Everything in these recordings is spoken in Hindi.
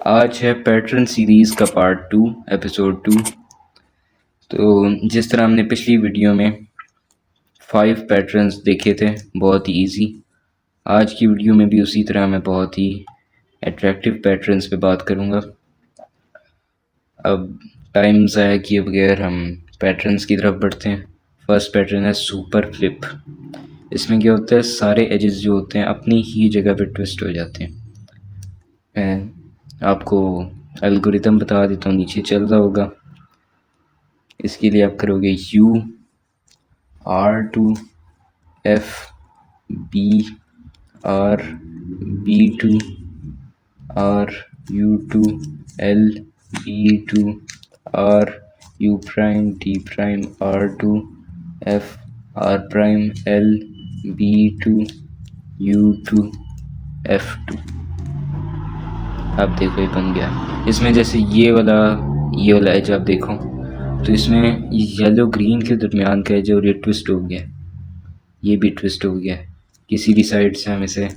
आज है पैटर्न सीरीज़ का पार्ट 2 एपिसोड 2। तो जिस तरह हमने पिछली वीडियो में 5 पैटर्न्स देखे थे बहुत ही इजी, आज की वीडियो में भी उसी तरह मैं बहुत ही अट्रैक्टिव पैटर्न्स पे बात करूँगा। अब टाइम ज़ाया किए बगैर हम पैटर्न्स की तरफ बढ़ते हैं। फर्स्ट पैटर्न है सुपर फ्लिप। इसमें क्या होता है, सारे एजेस जो होते हैं अपनी ही जगह पे ट्विस्ट हो जाते हैं। मैं आपको एल्गोरिथम बता देता हूँ, नीचे चल रहा होगा। इसके लिए आप करोगे U, R2, F, B, R, B2, R, U2, L, B2, R, prime L, B2, U2, F2। अब देखो ये बन गया। इसमें जैसे ये वाला एज आप देखो तो इसमें येलो ग्रीन के दरमियान का एज और ये ट्विस्ट हो गया, ये भी ट्विस्ट हो गया। किसी भी साइड से हम इसे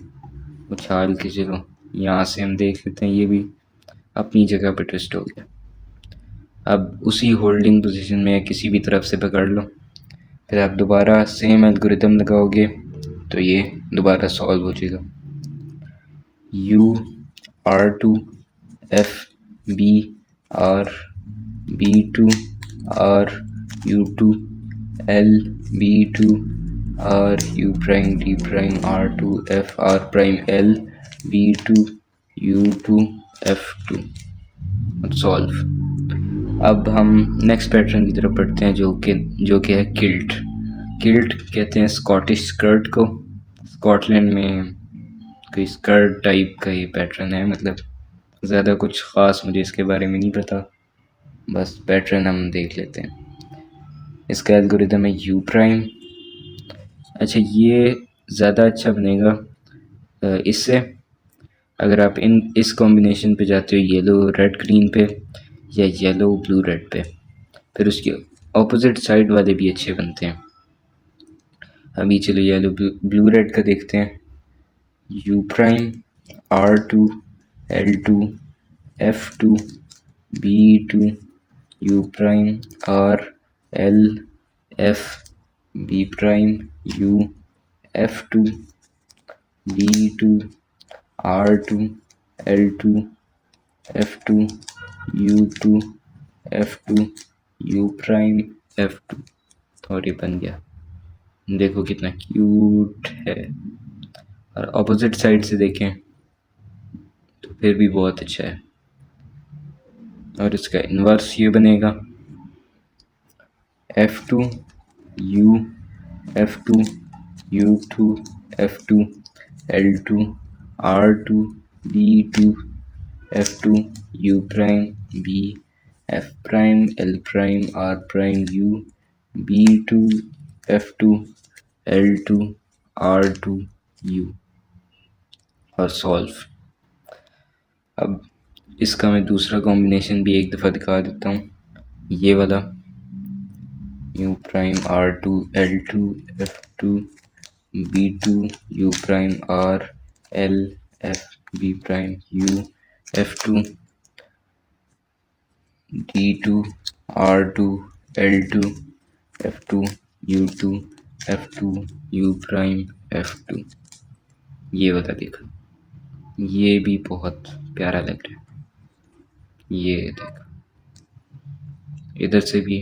उछाल के चलो यहाँ से हम देख लेते हैं, ये भी अपनी जगह पे ट्विस्ट हो गया। अब उसी होल्डिंग पोजीशन में किसी भी तरफ से पकड़ लो, फिर आप दोबारा सेम एल्गोरिथम लगाओगे तो ये दोबारा सॉल्व हो जाएगा। U, R2, F, B, R, B2, R, U2, L, B2, U2, F2। Solve. अब हम नेक्स्ट पैटर्न की तरफ बढ़ते हैं जो कि है किल्ट। किल्ट कहते हैं स्कॉटिश स्कर्ट को। स्कॉटलैंड में कोई स्कर्ट टाइप का ये पैटर्न है, मतलब ज़्यादा कुछ ख़ास मुझे इसके बारे में नहीं पता, बस पैटर्न हम देख लेते हैं। इसका एल्गोरिथम है U प्राइम। अच्छा, ये ज़्यादा अच्छा बनेगा इससे अगर आप इस कॉम्बिनेशन पे जाते हो, येलो रेड ग्रीन पे या येलो ब्लू रेड पे, फिर उसके ऑपोजिट साइड वाले भी अच्छे बनते हैं। अभी चलो येलो ब्लू रेड का देखते हैं। U prime, R2, L2, F2, B2, U prime, R, L, F, B prime, U, F2, B2, R2, L2, F2, U2, F2, U prime, F2। और ये बन गया। देखो कितना क्यूट है। और ऑपोजिट साइड से देखें तो फिर भी बहुत अच्छा है। और इसका इन्वर्स ये बनेगा F2, U, F2, U2, F2, L2, R2, B2, F2, U prime, B, F prime, L prime, R prime, U, B2, F2, L2, R2, U। और सॉल्व। अब इसका मैं दूसरा कॉम्बिनेशन भी एक दफ़ा दिखा देता हूँ, ये वाला U prime, R2, L2, F2, B2, U prime, R, L, F, B prime, U, F2, D2, R2, L2, F2, U2, F2, U prime, F2। ये वाला देखो, ये भी बहुत प्यारा लग रहा है। ये देखो इधर से भी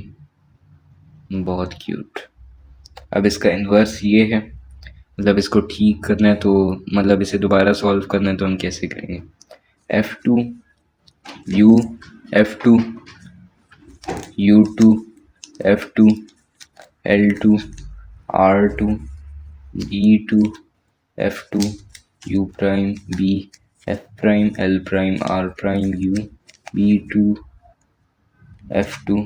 बहुत क्यूट। अब इसका इन्वर्स ये है, मतलब इसको ठीक करना है तो मतलब इसे दोबारा सॉल्व करना है तो हम कैसे करेंगे। F2, U, F2, U2, F2, L2, R2, B2, F2, U prime, B, F prime, L prime, R prime, U, B2, F2,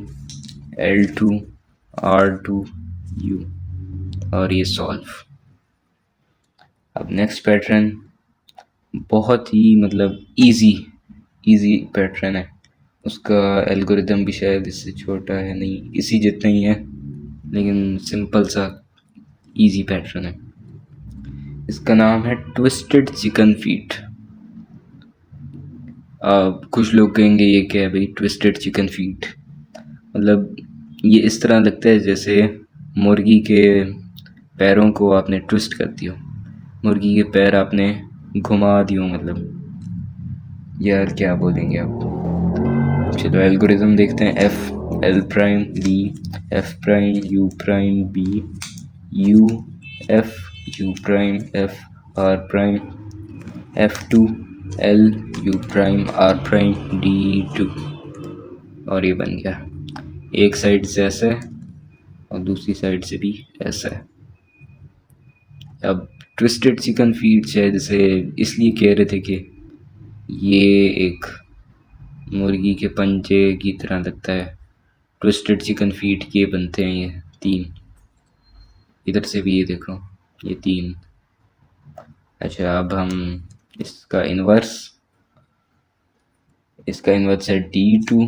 L2, R2, U। और ये सॉल्व। अब नेक्स्ट पैटर्न बहुत ही मतलब इजी पैटर्न है। उसका एल्गोरिथम भी शायद इससे छोटा है, नहीं इसी जितना ही है, लेकिन सिंपल सा इजी पैटर्न है। इसका नाम है ट्विस्टेड चिकन फीट। कुछ लोग कहेंगे ये क्या है भाई, ट्विस्टेड चिकन फीट। मतलब ये इस तरह लगता है जैसे मुर्गी के पैरों को आपने ट्विस्ट कर दिया, मुर्गी के पैर आपने घुमा दियो। मतलब यार क्या बोलेंगे आप। चलो एल्गोरिज्म देखते हैं। F L prime B, F prime U prime B, U F U prime F R prime, F two L U prime R prime D two. और ये बन गया। एक साइड से ऐसा है और दूसरी साइड से भी ऐसा है। अब ट्विस्टेड चिकन फीट शायद से इसलिए कह रहे थे कि ये एक मुर्गी के पंजे की तरह लगता है। ट्विस्टेड चिकन फीट ये बनते हैं, ये तीन। इधर से भी ये देखो, ये तीन। अच्छा अब हम इसका इन्वर्स, है D two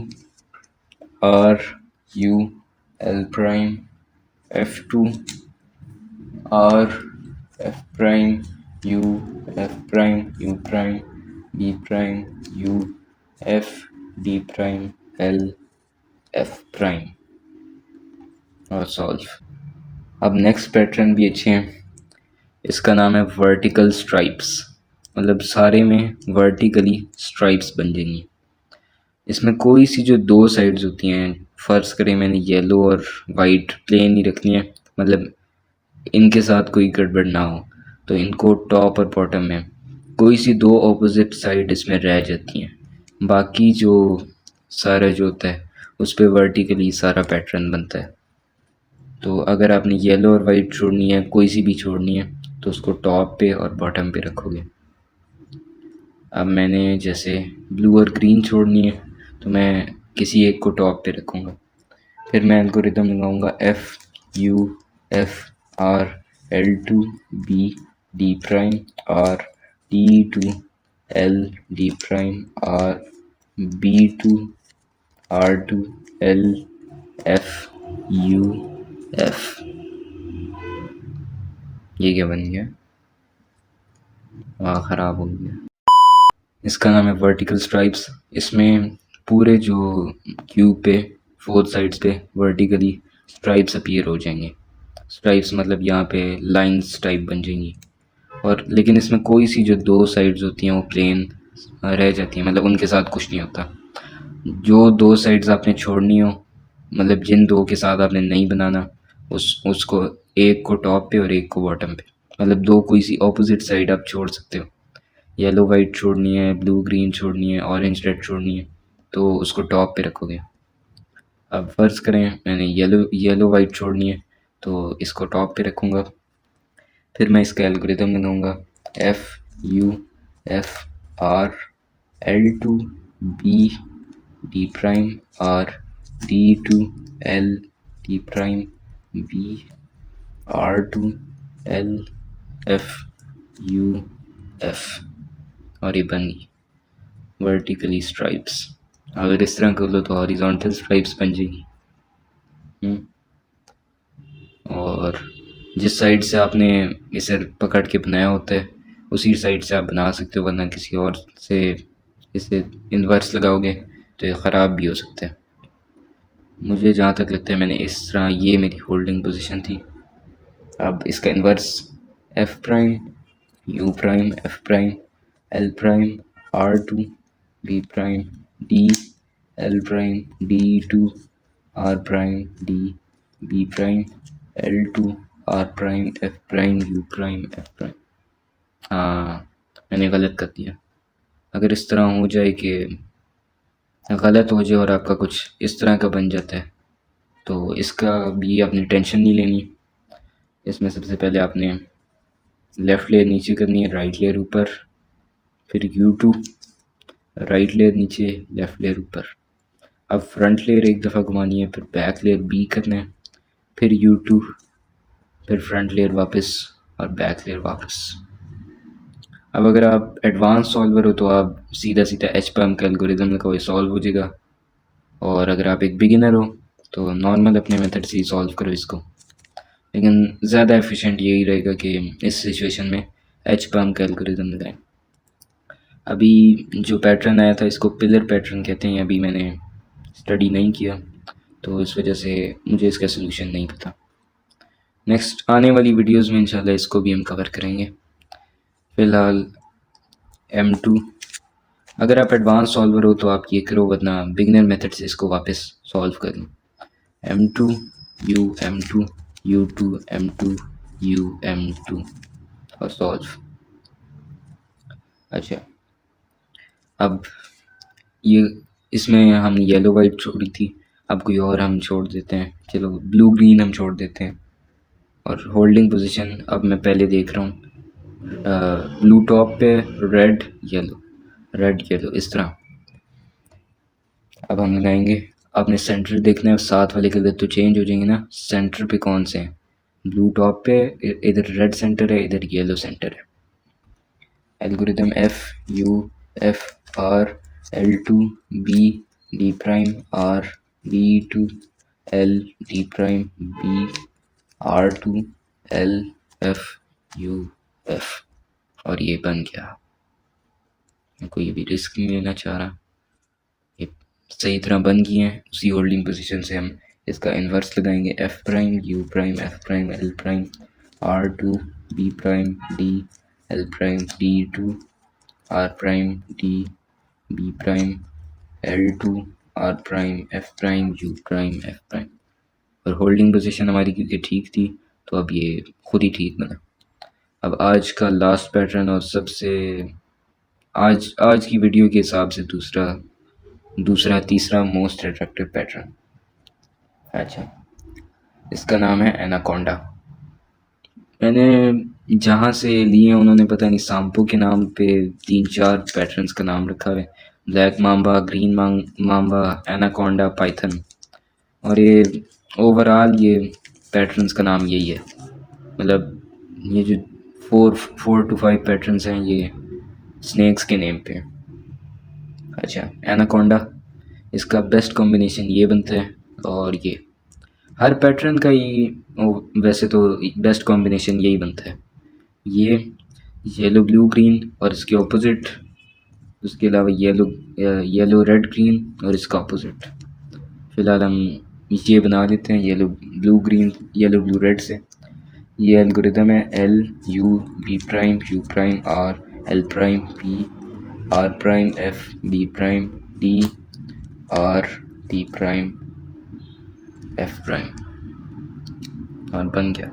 R U L prime F two R F prime U F prime U prime B prime U F D prime L F prime और सॉल्व। अब नेक्स्ट पैटर्न भी अच्छे हैं। इसका नाम है वर्टिकल स्ट्राइप्स। मतलब सारे में वर्टिकली स्ट्राइप्स बन जाएंगी। इसमें कोई सी जो दो साइड्स होती हैं, फ़र्ज़ करें मैंने येलो और वाइट प्लेन ही रखनी है, मतलब इनके साथ कोई गड़बड़ ना हो, तो इनको टॉप और बॉटम में कोई सी दो ऑपोजिट साइड इसमें रह जाती हैं। बाकी जो सारा जो होता है उस पर वर्टिकली सारा पैटर्न बनता है। तो अगर आपने येलो और वाइट छोड़नी है, कोई सी भी छोड़नी है, तो उसको टॉप पे और बॉटम पे रखोगे। अब मैंने जैसे ब्लू और ग्रीन छोड़नी है, तो मैं किसी एक को टॉप पे रखूँगा। फिर मैं एल्गोरिदम लगाऊंगा F U F R L two B D prime R D two L D prime R B two R two L F U F. ये क्या बन गया? ख़राब हो गया। इसका नाम है वर्टिकल स्ट्राइप्स। इसमें पूरे जो क्यूब पे फोर्थ साइड्स पे वर्टिकली स्ट्राइप्स अपीयर हो जाएंगे। स्ट्राइप्स मतलब यहाँ पे लाइंस टाइप बन जाएंगी। और लेकिन इसमें कोई सी जो दो साइड्स होती हैं वो प्लेन रह जाती हैं, मतलब उनके साथ कुछ नहीं होता। जो दो साइड्स आपने छोड़नी हो, मतलब जिन दो के साथ आपने नहीं बनाना, उसको एक को टॉप पे और एक को बॉटम पे, मतलब दो कोई सी ऑपोजिट साइड आप छोड़ सकते हो। येलो वाइट छोड़नी है, ब्लू ग्रीन छोड़नी है, ऑरेंज रेड छोड़नी है, तो उसको टॉप पे रखोगे। अब फ़र्ज़ करें मैंने येलो वाइट छोड़नी है, तो इसको टॉप पे रखूँगा। फिर मैं इसका एल्गोरिदम लगाऊँगा F U F R L two B D prime R D two L D prime B R two L F U F. और ये बन गई वर्टिकली स्ट्राइप्स। अगर इस तरह कर लो तो हॉरिजॉन्टल स्ट्राइप्स बन जाएगी। और जिस साइड से आपने इसे पकड़ के बनाया होता है उसी साइड से आप बना सकते हो, वरना किसी और से इसे इन्वर्स लगाओगे तो ये ख़राब भी हो सकता है। मुझे जहाँ तक लगता है मैंने इस तरह, ये मेरी होल्डिंग पोजीशन थी। अब इसका inverse F prime U prime F prime L prime R two B prime D L prime D two R prime D B prime L two R prime F prime U prime F prime. हाँ मैंने गलत कर दिया। अगर इस तरह हो जाए कि गलत हो जाए और आपका कुछ इस तरह का बन जाता है, तो इसका भी आपने टेंशन नहीं लेनी। इसमें सबसे पहले आपने लेफ़्ट लेयर नीचे करनी है, राइट लेयर ऊपर, फिर U2, राइट लेयर नीचे, लेफ़्ट लेयर ऊपर। अब फ्रंट लेयर एक दफ़ा घुमानी है, फिर बैक लेयर B करना है, फिर U2, फिर फ्रंट लेयर वापस और बैक लेयर वापस। अब अगर आप एडवांस सॉल्वर हो तो आप सीधा सीधा HPAM का एल्गोरिदम लगाओ, सॉल्व हो जाएगा। और अगर आप एक बिगिनर हो तो नॉर्मल अपने मेथड से ही सॉल्व करो इसको। लेकिन ज़्यादा एफिशिएंट यही रहेगा कि इस सिचुएशन में HPAM का एल्गोरिदम लगाएं। अभी जो पैटर्न आया था इसको पिलर पैटर्न कहते हैं, अभी मैंने स्टडी नहीं किया तो इस वजह से मुझे इसका सलूशन नहीं पता। नेक्स्ट आने वाली वीडियोस में इंशाल्लाह इसको भी हम कवर करेंगे। फ़िलहाल M2, अगर आप एडवांस सॉल्वर हो तो आप ये करो, वरना बिगनर मेथड से इसको वापस सॉल्व कर लो। M2 U M2 U2 M2 U M2 और सॉल्व। अच्छा, अब ये इसमें हम येलो वाइट छोड़ी थी, अब कोई और हम छोड़ देते हैं, चलो ब्लू ग्रीन हम छोड़ देते हैं। और होल्डिंग पोजीशन अब मैं पहले देख रहा हूँ, ब्लू टॉप पे रेड येलो इस तरह। अब हम लगाएंगे, आपने सेंटर देखना है, साथ वाले कलर तो चेंज हो जाएंगे ना, सेंटर पे कौन से हैं, ब्लू टॉप पे इधर रेड सेंटर है, इधर येलो सेंटर है। Algorithm F B D prime R B2 L D prime B R2 L F U F, और ये बन गया। मैं कोई भी रिस्क नहीं लेना चाह रहा, ये सही तरह बन गई हैं। उसी होल्डिंग पोजीशन से हम इसका इन्वर्स लगाएंगे, F prime U prime F prime L prime R2 B prime D L prime D2 R prime D B prime L2 R prime F prime U prime F prime. और होल्डिंग पोजीशन हमारी क्योंकि ठीक थी तो अब ये खुद ही ठीक बना। अब आज का लास्ट पैटर्न और सबसे आज की वीडियो के हिसाब से दूसरा तीसरा मोस्ट अट्रैक्टिव पैटर्न। अच्छा, इसका नाम है एनाकोंडा। मैंने जहाँ से लिए उन्होंने पता नहीं सांपो के नाम पे 3-4 पैटर्न्स का नाम रखा है, black mamba, green mamba, anaconda, Python, और ये ओवरऑल ये पैटर्न्स का नाम यही है। मतलब ये जो 4 to 5 पैटर्न्स हैं ये स्नेक्स के नेम पे। अच्छा, एनाकोंडा, इसका बेस्ट कॉम्बिनेशन ये बनता है, और ये हर पैटर्न का ही वैसे तो बेस्ट कॉम्बिनेशन यही बनता है, ये येलो ब्लू ग्रीन और इसके ऑपोजिट, उसके अलावा येलो रेड ग्रीन और इसका ऑपोजिट। फ़िलहाल हम ये बना लेते हैं yellow blue green yellow blue red से। ये एल्गोरिदम है L U B prime U prime R L prime P R prime F B prime D R D prime F prime, और बन गया।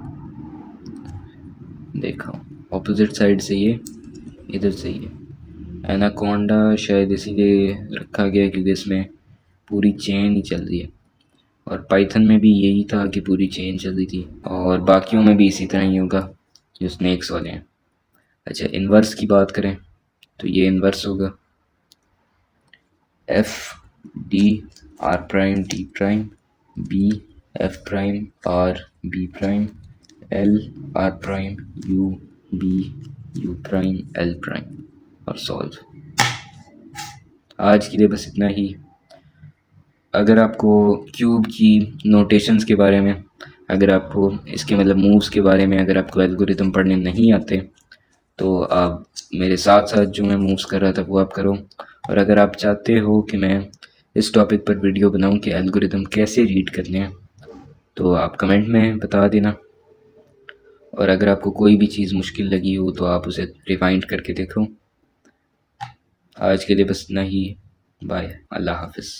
देखो ऑपोजिट साइड से ये इधर से ये एनाकोंडा शायद इसीलिए रखा गया क्योंकि इसमें पूरी चेन ही चल रही है, और पाइथन में भी यही था कि पूरी चेन चल रही थी, और बाकियों में भी इसी तरह ही होगा जो स्नेक्स वाले हैं। अच्छा, इन्वर्स की बात करें तो ये इन्वर्स होगा F D R prime D prime B F prime R B prime L R prime U B U prime L prime, और सॉल्व। आज के लिए बस इतना ही। अगर आपको क्यूब की नोटेशंस के बारे में, अगर आपको इसके मतलब मूव्स के बारे में, अगर आपको एल्गोरिथम पढ़ने नहीं आते तो आप मेरे साथ साथ जो मैं मूव्स कर रहा था वो आप करो। और अगर आप चाहते हो कि मैं इस टॉपिक पर वीडियो बनाऊं कि एल्गोरिथम कैसे रीड करने हैं तो आप कमेंट में बता देना। और अगर आपको कोई भी चीज़ मुश्किल लगी हो तो आप उसे रिवाइंड करके देखो। आज के लिए बस इतना ही, बाय, अल्लाह हाफिज़।